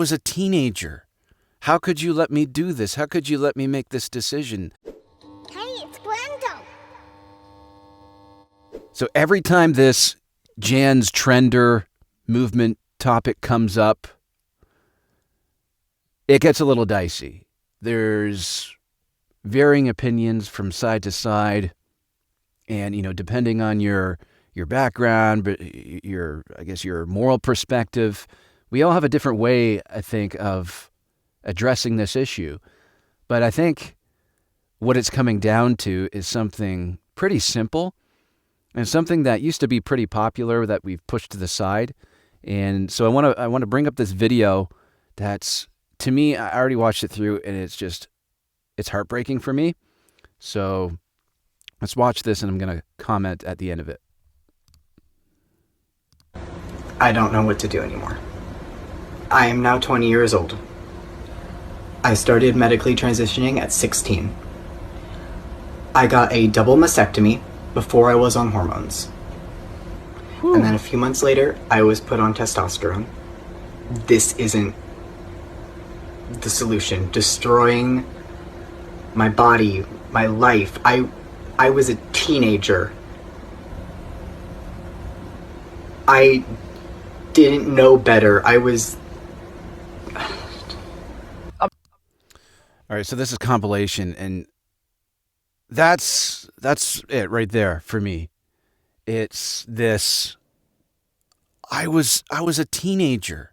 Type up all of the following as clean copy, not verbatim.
was a teenager. How could you let me do this? How could you let me make this decision? Hey, it's Glenda. So every time this Jan's Trender movement topic comes up, it gets a little dicey. There's varying opinions from side to side, and depending on your background, but your moral perspective, we all have a different way, I think, of addressing this issue. But I think what it's coming down to is something pretty simple and something that used to be pretty popular that we've pushed to the side. And so I want to bring up this video that's, to me, I already watched it through, and it's heartbreaking for me. So let's watch this, and I'm going to comment at the end of it. I don't know what to do anymore. I am now 20 years old. I started medically transitioning at 16. I got a double mastectomy before I was on hormones. Whew. And then a few months later, I was put on testosterone. This isn't the solution. Destroying my body, my life. I was a teenager. I didn't know better. I was... All right, so this is compilation, and that's it right there for me. It's this, I was a teenager.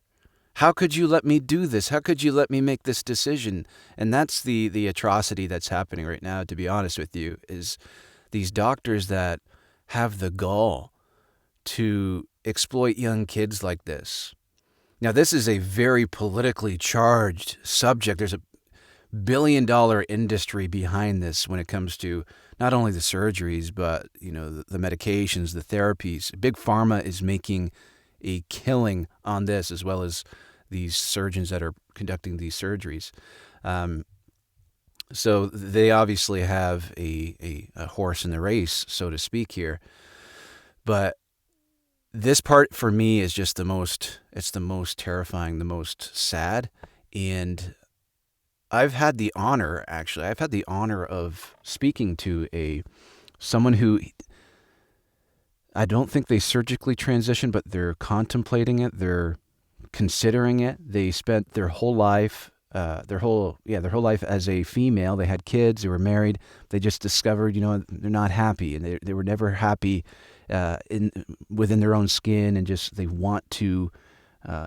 How could you let me do this? How could you let me make this decision? And that's the atrocity that's happening right now, to be honest with you, is these doctors that have the gall to exploit young kids like this. Now, this is a very politically charged subject. There's a billion-dollar industry behind this when it comes to not only the surgeries, but the medications, the therapies. Big Pharma is making a killing on this, as well as these surgeons that are conducting these surgeries. So they obviously have a horse in the race, so to speak here. But this part for me is just the most terrifying, the most sad. And I've had the honor of speaking to someone who, I don't think they surgically transitioned, but they're contemplating it. They're considering it. They spent their whole life, their whole life as a female. They had kids. They were married. They just discovered, they're not happy, and they were never happy within their own skin, and just they want to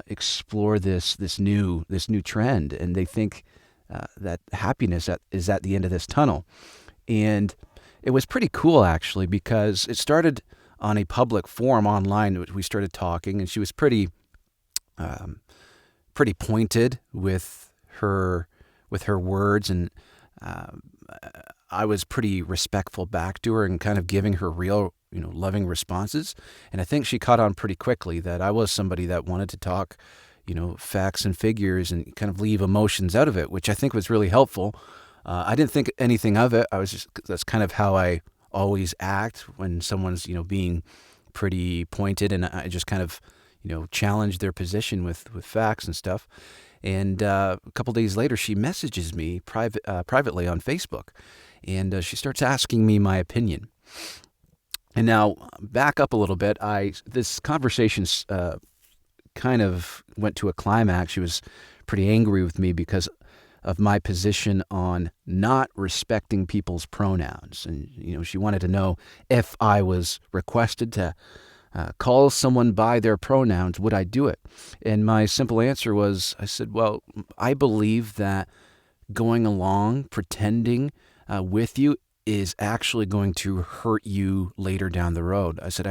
explore this new trend, and they think that happiness is at the end of this tunnel. And it was pretty cool, actually, because it started on a public forum online. We started talking, and she was pretty pointed with her words, and I was pretty respectful back to her and kind of giving her real, loving responses. And I think she caught on pretty quickly that I was somebody that wanted to talk, facts and figures and kind of leave emotions out of it, which I think was really helpful. I didn't think anything of it. That's kind of how I always act when someone's, being pretty pointed, and I just kind of, challenge their position with facts and stuff. And a couple days later, she messages me privately on Facebook, and she starts asking me my opinion. And now, back up a little bit, this conversation kind of went to a climax. She was pretty angry with me because of my position on not respecting people's pronouns. And, she wanted to know if I was requested to call someone by their pronouns, would I do it? And my simple answer was, I said, well, I believe that going along, pretending with you is actually going to hurt you later down the road. I said,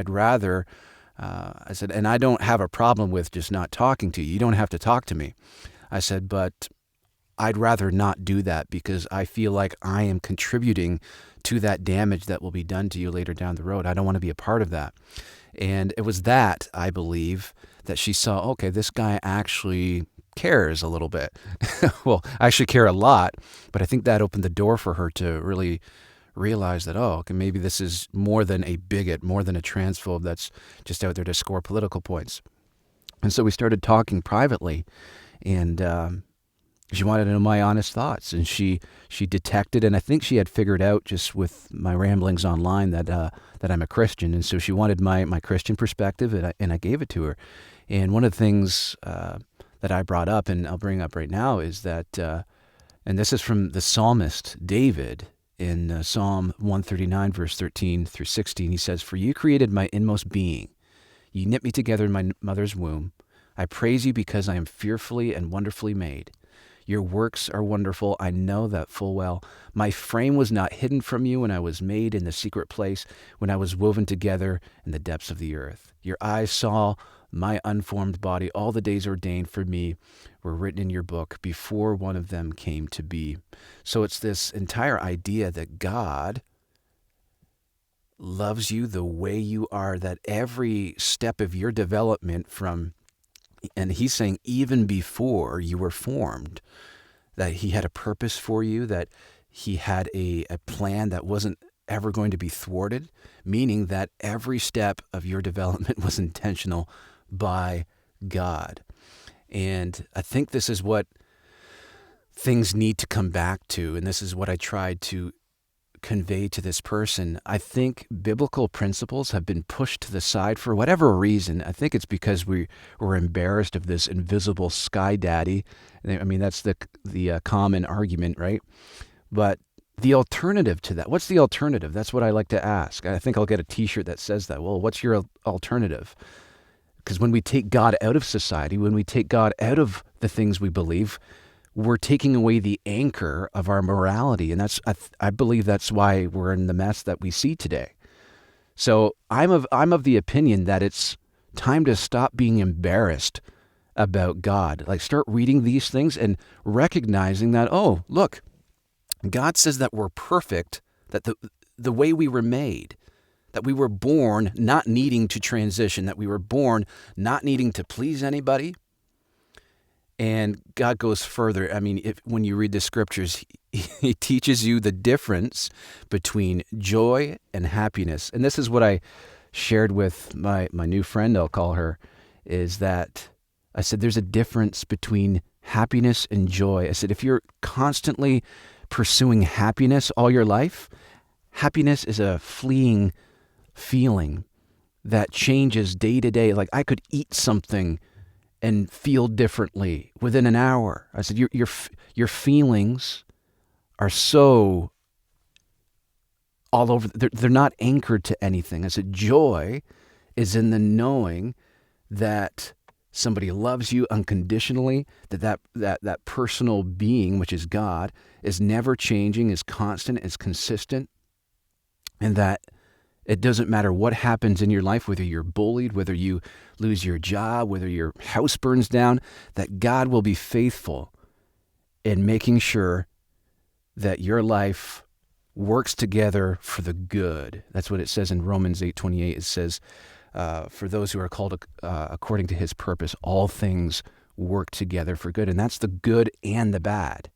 and I don't have a problem with just not talking to you. You don't have to talk to me. I said, but I'd rather not do that because I feel like I am contributing to that damage that will be done to you later down the road. I don't want to be a part of that. And it was that, I believe, that she saw, okay, this guy actually cares a little bit. Well, I actually care a lot, but I think that opened the door for her to really realize that, okay, maybe this is more than a bigot, more than a transphobe that's just out there to score political points. And so we started talking privately, And she wanted to know my honest thoughts, and she detected, and I think she had figured out just with my ramblings online that I'm a Christian, and so she wanted my Christian perspective, and I gave it to her. And one of the things that I brought up, and I'll bring up right now, is that, and this is from the psalmist David in Psalm 139, verse 13 through 16. He says, "For you created my inmost being. You knit me together in my mother's womb. I praise you because I am fearfully and wonderfully made. Your works are wonderful. I know that full well. My frame was not hidden from you when I was made in the secret place, when I was woven together in the depths of the earth. Your eyes saw my unformed body. All the days ordained for me were written in your book before one of them came to be." So it's this entire idea that God loves you the way you are, that every step of your development and he's saying even before you were formed, that he had a purpose for you, that he had a plan that wasn't ever going to be thwarted, meaning that every step of your development was intentional by God. And I think this is what things need to come back to, and this is what I tried to convey to this person. I think biblical principles have been pushed to the side for whatever reason. I think it's because we were embarrassed of this invisible sky daddy. I mean, that's the common argument, right? But the alternative to that, what's the alternative? That's what I like to ask. I think I'll get a t-shirt that says that. Well, what's your alternative? Because when we take God out of society, when we take God out of the things we believe, we're taking away the anchor of our morality. And I believe that's why we're in the mess that we see today. So I'm of the opinion that it's time to stop being embarrassed about God. Like, start reading these things and recognizing that, oh, look, God says that we're perfect, that the way we were made, that we were born not needing to transition, that we were born not needing to please anybody. And God goes further. I mean, when you read the scriptures, he teaches you the difference between joy and happiness. And this is what I shared with my new friend, I'll call her, is that I said, there's a difference between happiness and joy. I said, if you're constantly pursuing happiness all your life, happiness is a fleeing feeling that changes day to day. Like, I could eat something and feel differently within an hour. I said, your feelings are so all over. They're not anchored to anything. I said, joy is in the knowing that somebody loves you unconditionally, that personal being, which is God, is never changing, is constant, is consistent, and that it doesn't matter what happens in your life, whether you're bullied, whether you lose your job, whether your house burns down, that God will be faithful in making sure that your life works together for the good. That's what it says in Romans 8:28. It says, for those who are called according to his purpose, all things work together for good. And that's the good and the bad.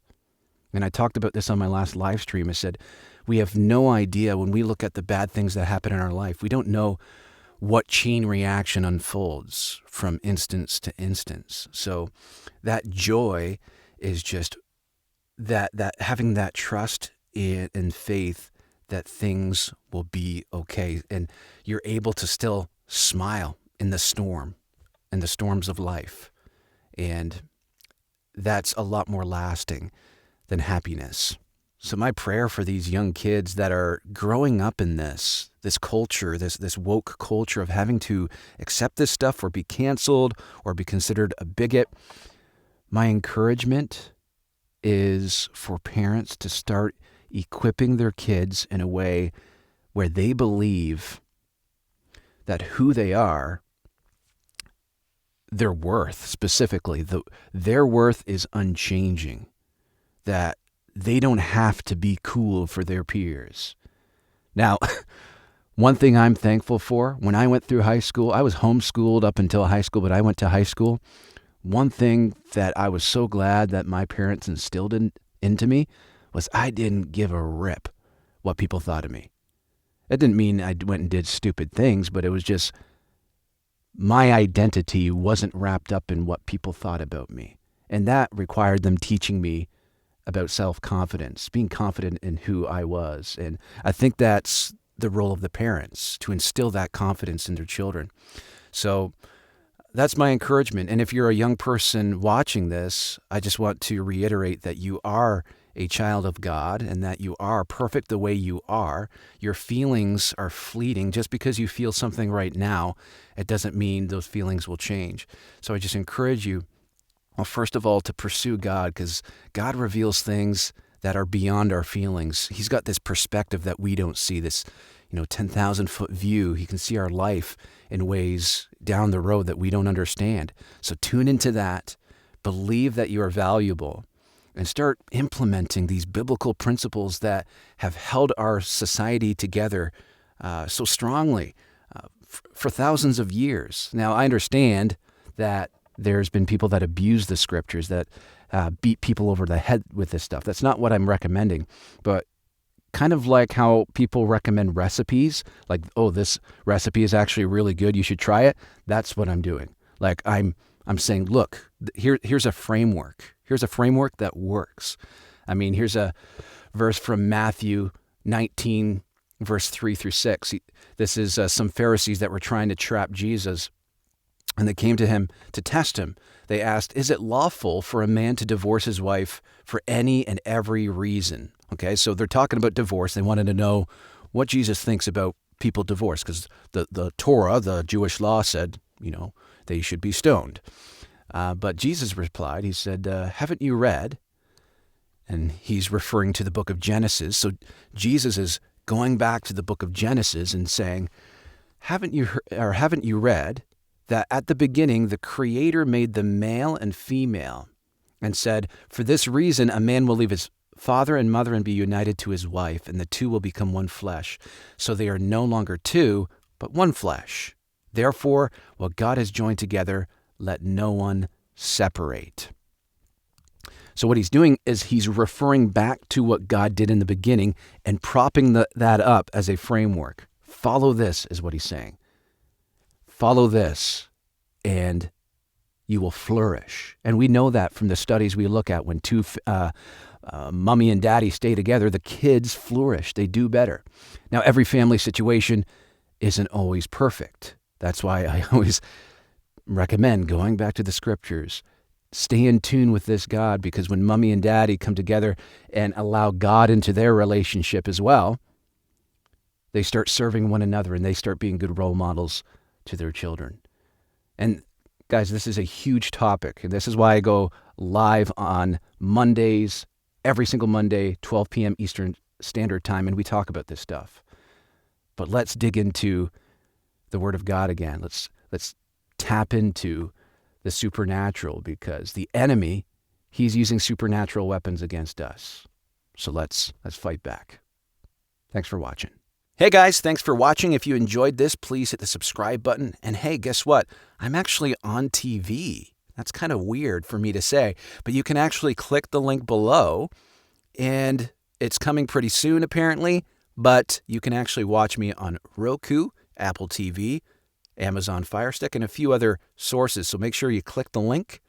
And I talked about this on my last live stream. I said, we have no idea when we look at the bad things that happen in our life. We don't know what chain reaction unfolds from instance to instance. So that joy is just that having that trust and faith that things will be okay. And you're able to still smile in the storms of life. And that's a lot more lasting than happiness. So my prayer for these young kids that are growing up in this culture, this woke culture of having to accept this stuff or be canceled or be considered a bigot, my encouragement is for parents to start equipping their kids in a way where they believe that who they are, their worth specifically, their worth is unchanging, that they don't have to be cool for their peers. Now, one thing I'm thankful for, when I went through high school, I was homeschooled up until high school, but I went to high school. One thing that I was so glad that my parents instilled into me was I didn't give a rip what people thought of me. It didn't mean I went and did stupid things, but it was just my identity wasn't wrapped up in what people thought about me. And that required them teaching me about self-confidence, being confident in who I was. And I think that's the role of the parents, to instill that confidence in their children. So that's my encouragement. And if you're a young person watching this, I just want to reiterate that you are a child of God and that you are perfect the way you are. Your feelings are fleeting. Just because you feel something right now, it doesn't mean those feelings will change. So I just encourage you, well, first of all, to pursue God, because God reveals things that are beyond our feelings. He's got this perspective that we don't see, this 10,000-foot view. He can see our life in ways down the road that we don't understand. So tune into that, believe that you are valuable, and start implementing these biblical principles that have held our society together so strongly for thousands of years. Now, I understand that there's been people that abuse the scriptures, that beat people over the head with this stuff. That's not what I'm recommending, but kind of like how people recommend recipes, like, oh, this recipe is actually really good, you should try it. That's what I'm doing. Like I'm saying, look, here's a framework. Here's a framework that works. I mean, here's a verse from Matthew 19, verse 3 through 6. This is some Pharisees that were trying to trap Jesus, and they came to him to test him. They asked, is it lawful for a man to divorce his wife for any and every reason? Okay, so they're talking about divorce. They wanted to know what Jesus thinks about people divorced, because the Torah, the Jewish law, said, they should be stoned. But Jesus replied, he said, haven't you read? And he's referring to the book of Genesis. So Jesus is going back to the book of Genesis and saying, haven't you read that at the beginning the Creator made them male and female and said, for this reason a man will leave his father and mother and be united to his wife, and the two will become one flesh. So they are no longer two, but one flesh. Therefore, what God has joined together, let no one separate. So what he's doing is he's referring back to what God did in the beginning and propping that up as a framework. Follow this is what he's saying. Follow this, and you will flourish. And we know that from the studies we look at. When two mommy and daddy stay together, the kids flourish. They do better. Now, every family situation isn't always perfect. That's why I always recommend going back to the scriptures. Stay in tune with this God, because when mommy and daddy come together and allow God into their relationship as well, they start serving one another and they start being good role models to their children. And guys, this is a huge topic. And this is why I go live on Mondays, every single Monday, 12 p.m. Eastern Standard Time, and we talk about this stuff. But let's dig into the Word of God again. Let's tap into the supernatural, because the enemy, he's using supernatural weapons against us. So let's fight back. Thanks for watching. Hey guys, thanks for watching. If you enjoyed this, please hit the subscribe button. And hey, guess what? I'm actually on TV. That's kind of weird for me to say, but you can actually click the link below, and it's coming pretty soon apparently, but you can actually watch me on Roku, Apple TV, Amazon Fire Stick, and a few other sources. So make sure you click the link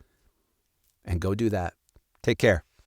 and go do that. Take care.